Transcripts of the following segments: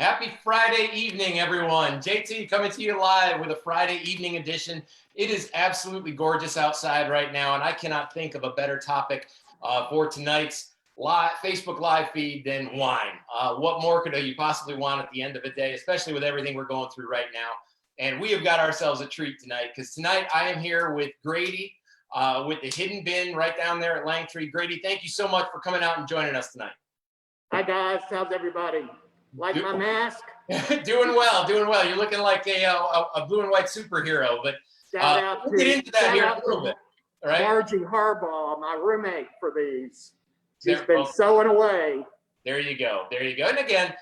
Happy Friday evening, everyone. JT coming to you live with a Friday evening edition. It is absolutely gorgeous outside right now, and I cannot think of a better topic for tonight's Facebook Live feed than wine. What more could you possibly want at the end of the day, especially with everything we're going through right now? And we have got ourselves a treat tonight, because tonight I am here with Grady with the Hidden Bin right down there at Langtree. Grady, thank you so much for coming out and joining us tonight. Hi guys, how's everybody? Like my mask? Doing well, doing well. You're looking like a blue and white superhero, but we'll get into that here in a little bit. All right? Margie Harbaugh, my roommate for these. She's been sewing away. There you go. There you go. And again,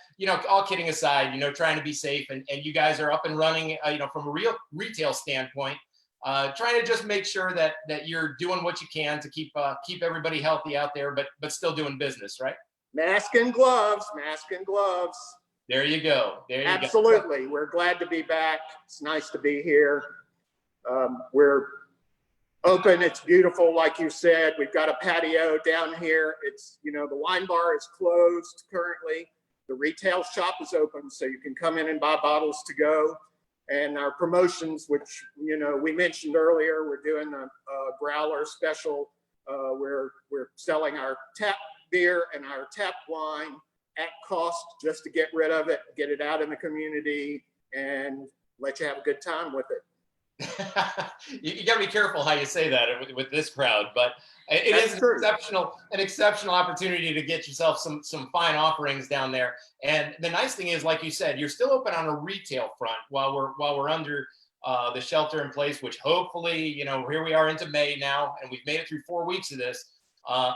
all kidding aside, trying to be safe, and you guys are up and running, from a real retail standpoint, trying to just make sure that you're doing what you can to keep everybody healthy out there, but still doing business, right? Mask and gloves, mask and gloves. There you go. There you go. Absolutely. We're glad to be back. It's nice to be here. We're open. It's beautiful. Like you said, we've got a patio down here. It's, the wine bar is closed currently. The retail shop is open, so you can come in and buy bottles to go. And our promotions, which, we mentioned earlier, we're doing a growler special. We're selling our tap beer and our tap wine at cost, just to get rid of it, get it out in the community, and let you have a good time with it. You got to be careful how you say that with this crowd, but it is an exceptional opportunity to get yourself some fine offerings down there. And the nice thing is, like you said, you're still open on a retail front while we're under the shelter in place, which hopefully, here we are into May now, and we've made it through 4 weeks of this.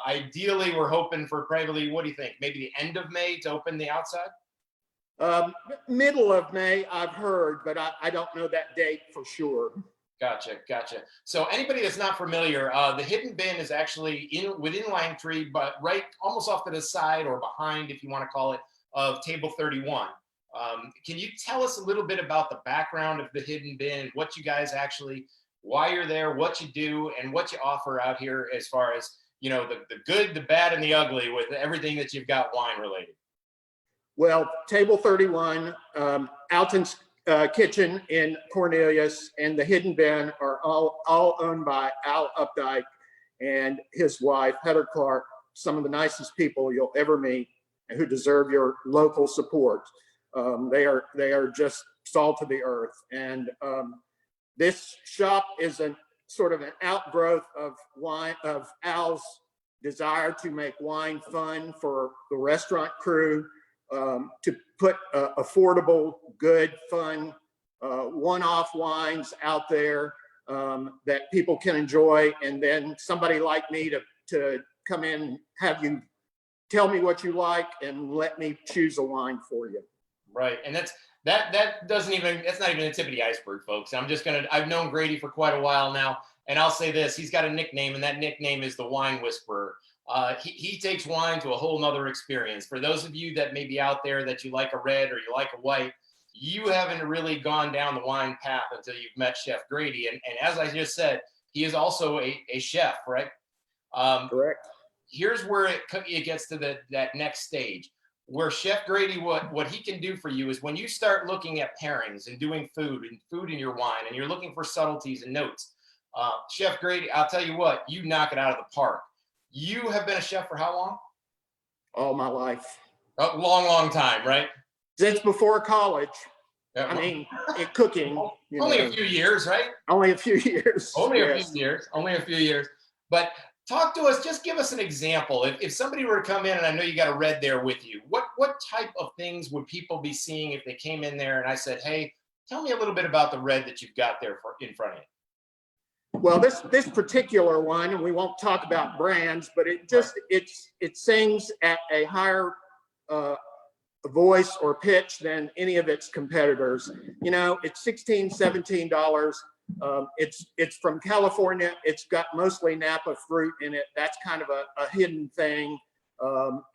Ideally, we're hoping for probably, what do you think, maybe the end of May to open the outside? Middle of May, I've heard, but I don't know that date for sure. Gotcha. So anybody that's not familiar, the Hidden Bin is actually within Langtree, but right almost off to the side, or behind, if you want to call it, of Table 31. Can you tell us a little bit about the background of the Hidden Bin, what you guys actually, why you're there, what you do, and what you offer out here as far as, the good, the bad, and the ugly with everything that you've got wine related? Well, Table 31, Alton's Kitchen in Cornelius, and the Hidden Bin are all owned by Al Updike and his wife, Heather Clark, some of the nicest people you'll ever meet, and who deserve your local support. They are just salt of the earth. And this shop is sort of an outgrowth of Al's desire to make wine fun for the restaurant crew, to put affordable, good, fun, one-off wines out there that people can enjoy, and then somebody like me to come in, have you tell me what you like, and let me choose a wine for you. Right, and that's not even the tip of the iceberg, folks. I've known Grady for quite a while now, and I'll say this: he's got a nickname, and that nickname is the Wine Whisperer. He takes wine to a whole nother experience. For those of you that may be out there that you like a red or you like a white, you haven't really gone down the wine path until you've met Chef Grady. And as I just said, he is also a chef, right? Correct. Here's where it gets to that next stage, where Chef Grady, what he can do for you is, when you start looking at pairings and doing food in your wine, and you're looking for subtleties and notes, Chef Grady, I'll tell you what, you knock it out of the park. You have been a chef for how long? All my life. A long time, right? Since before college. Yeah. I mean, cooking. Only a few years, right? Only a few years. Only a few years. But talk to us, just give us an example. If somebody were to come in, and I know you got a red there with you, what type of things would people be seeing if they came in there and I said, hey, tell me a little bit about the red that you've got there in front of you? Well, this particular one, and we won't talk about brands, but it sings at a higher voice or pitch than any of its competitors. It's $16, $17. It's from California. It's got mostly Napa fruit in it. That's kind of a hidden thing,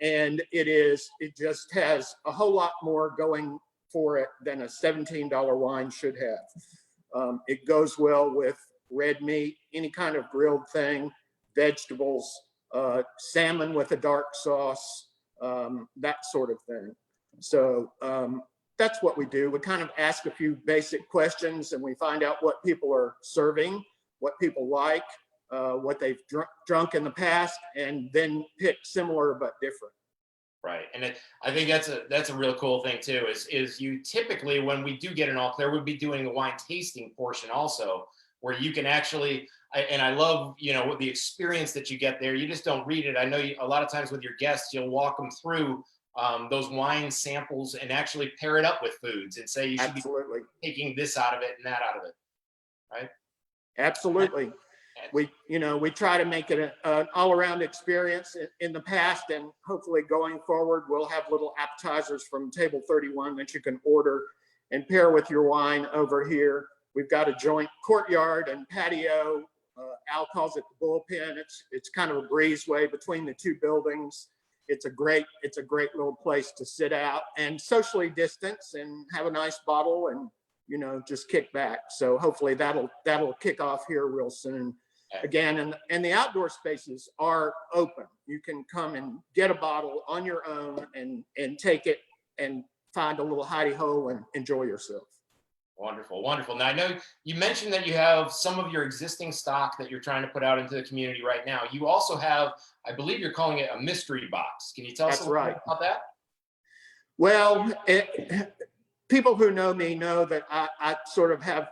and it just has a whole lot more going for it than a $17 wine should have. It goes well with red meat, any kind of grilled thing, vegetables, salmon with a dark sauce, that sort of thing. So that's what we do. We kind of ask a few basic questions, and we find out what people are serving, what people like, what they've drunk in the past, and then pick similar but different. Right. And I think that's a real cool thing too, is you typically, when we do get an all clear, we'll be doing the wine tasting portion also, where you can actually, and I love, with the experience that you get there. You just don't read it. I know a lot of times with your guests, you'll walk them through those wine samples and actually pair it up with foods and say you should Absolutely. be taking this out of it and that out of it. Right. Absolutely. We try to make it an all-around experience. In the past, and hopefully going forward, we'll have little appetizers from table 31 that you can order and pair with your wine over here. We've got a joint courtyard and patio. Al calls it the bullpen. It's kind of a breezeway between the two buildings. It's a great little place to sit out and socially distance and have a nice bottle and just kick back. So hopefully that'll kick off here real soon. Again, and the outdoor spaces are open. You can come and get a bottle on your own and take it and find a little hidey hole and enjoy yourself. Wonderful, wonderful. Now I know you mentioned that you have some of your existing stock that you're trying to put out into the community right now. You also have, I believe you're calling it a mystery box. Can you tell us a little bit about that? Well, people who know me know that I sort of have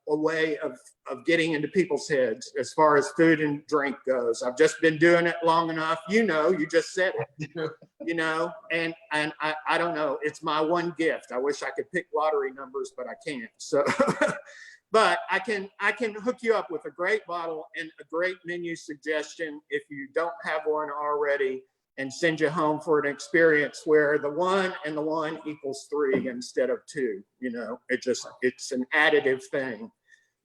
a way of getting into people's heads as far as food and drink goes. I've just been doing it long enough. You just said it, and I don't know. It's my one gift. I wish I could pick lottery numbers, but I can't. So, but I can hook you up with a great bottle and a great menu suggestion if you don't have one already, and send you home for an experience where the one and the one equals 3 instead of 2. It's an additive thing.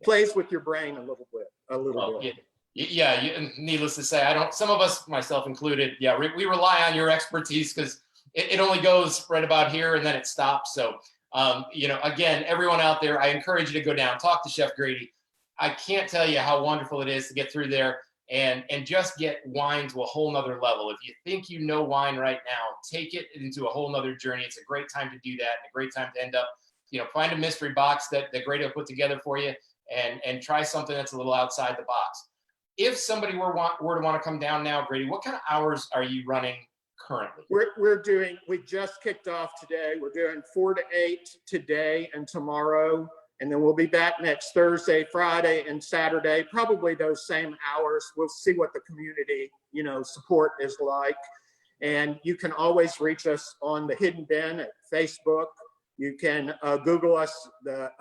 Plays with your brain a little bit. Yeah. Needless to say, some of us, myself included, we rely on your expertise because it only goes right about here and then it stops. So, again, everyone out there, I encourage you to go down, talk to Chef Grady. I can't tell you how wonderful it is to get through there and just get wine to a whole nother level. If you think you know wine right now, take it into a whole nother journey. It's a great time to do that, and a great time to end up, find a mystery box that Grady will put together for you and try something that's a little outside the box. If somebody were to want to come down now, Grady, what kind of hours are you running currently? We just kicked off today. We're doing 4 to 8 today and tomorrow. And then we'll be back next Thursday, Friday, and Saturday, probably those same hours. We'll see what the community, support is like. And you can always reach us on the Hidden Bin at Facebook. You can Google us. The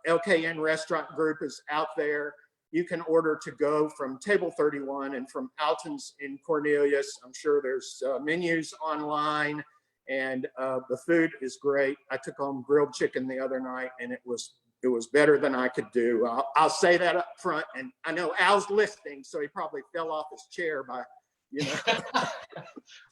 LKN restaurant group is out there. You can order to go from Table 31 and from Alton's in Cornelius. I'm sure there's menus online, and the food is great. I took home grilled chicken the other night, and it was better than I could do. I'll say that up front. And I know Al's listening, so he probably fell off his chair by,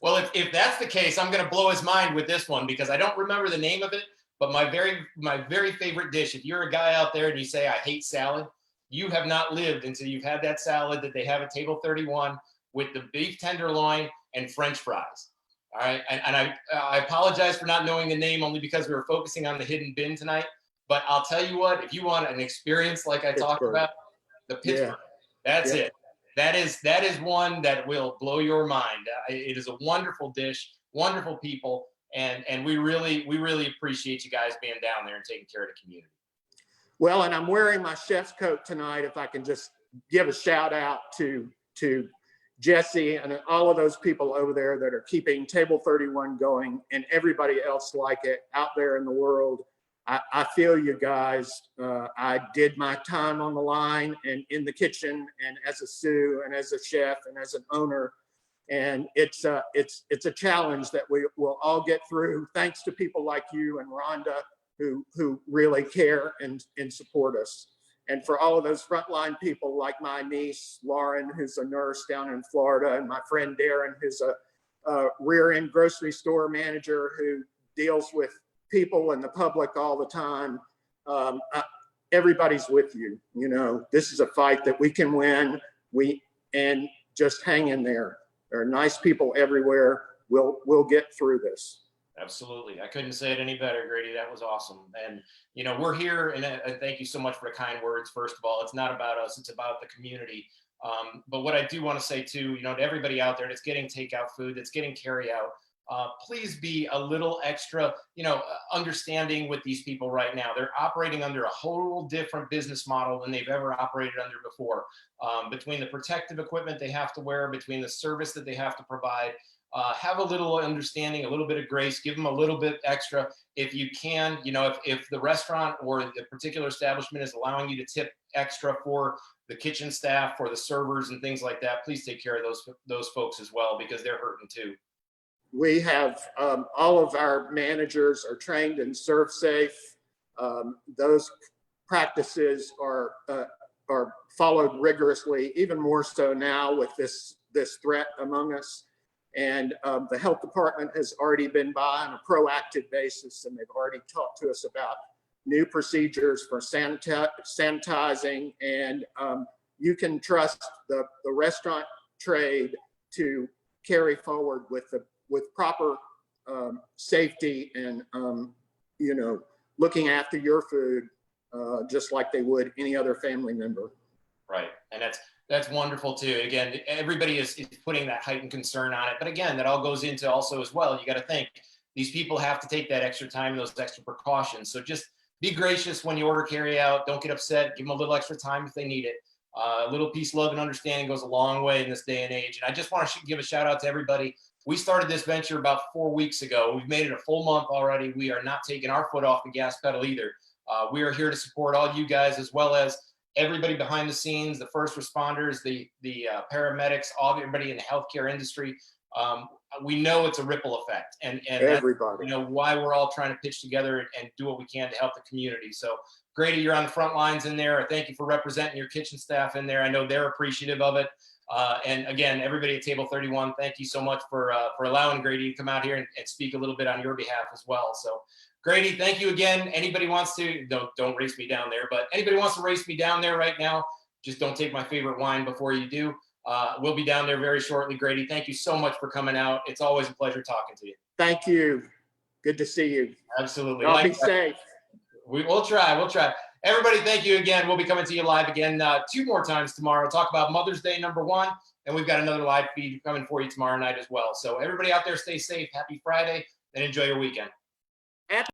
Well, if that's the case, I'm going to blow his mind with this one because I don't remember the name of it. But my very favorite dish, if you're a guy out there and you say, I hate salad, you have not lived until you've had that salad that they have at Table 31 with the beef tenderloin and French fries. All right. And I apologize for not knowing the name only because we were focusing on the Hidden Bin tonight. But I'll tell you what, if you want an experience like I talked about, the Pittsburgh, that's it. That is one that will blow your mind. It is a wonderful dish, wonderful people, and we really appreciate you guys being down there and taking care of the community. Well, and I'm wearing my chef's coat tonight. If I can just give a shout out to Jesse and all of those people over there that are keeping Table 31 going, and everybody else like it out there in the world. I feel you guys. I did my time on the line and in the kitchen and as a sous and as a chef and as an owner. And it's a challenge that we will all get through thanks to people like you and Rhonda who really care and support us. And for all of those frontline people like my niece, Lauren, who's a nurse down in Florida, and my friend Darren, who's a rear end grocery store manager who deals with people and the public all the time. Everybody's with you. This is a fight that we can win. And just hang in there. There are nice people everywhere. We'll get through this. Absolutely. I couldn't say it any better, Grady. That was awesome. And, we're here, and thank you so much for the kind words. First of all, it's not about us, it's about the community. But what I do want to say too, to everybody out there that's getting takeout food, that's getting carry out, please be a little extra, understanding with these people right now. They're operating under a whole different business model than they've ever operated under before. Between the protective equipment they have to wear, between the service that they have to provide, have a little understanding, a little bit of grace, give them a little bit extra. If you can, if the restaurant or the particular establishment is allowing you to tip extra for the kitchen staff, for the servers and things like that, please take care of those folks as well, because they're hurting too. We have all of our managers are trained in serve safe. Those practices are followed rigorously, even more so now with this threat among us. And the health department has already been by on a proactive basis, and they've already talked to us about new procedures for sanitizing. And you can trust the restaurant trade to carry forward with proper safety and looking after your food just like they would any other family member. Right, and that's wonderful too. Again, everybody is putting that heightened concern on it, but again, that all goes into also as well. You got to think these people have to take that extra time, those extra precautions. So just be gracious when you order carry out. Don't get upset. Give them a little extra time if they need it. A little peace, love, and understanding goes a long way in this day and age. And I just want to give a shout out to everybody. We started this venture about 4 weeks ago. We've made it a full month already. We are not taking our foot off the gas pedal either. We are here to support all you guys, as well as everybody behind the scenes, the first responders, the paramedics, everybody in the healthcare industry. We know it's a ripple effect, and everybody, why we're all trying to pitch together and do what we can to help the community. So Grady, you're on the front lines in there. Thank you for representing your kitchen staff in there. I know they're appreciative of it. And again, everybody at Table 31, thank you so much for allowing Grady to come out here and speak a little bit on your behalf as well. So Grady, thank you again. Anybody wants to, don't race me down there, but anybody wants to race me down there right now, just don't take my favorite wine before you do. We'll be down there very shortly. Grady, thank you so much for coming out. It's always a pleasure talking to you. Thank you. Good to see you. Absolutely. I'll be safe. We'll try. Everybody, thank you again. We'll be coming to you live again 2 more times tomorrow. We'll talk about Mother's Day #1, and we've got another live feed coming for you tomorrow night as well. So everybody out there, stay safe. Happy Friday, and enjoy your weekend.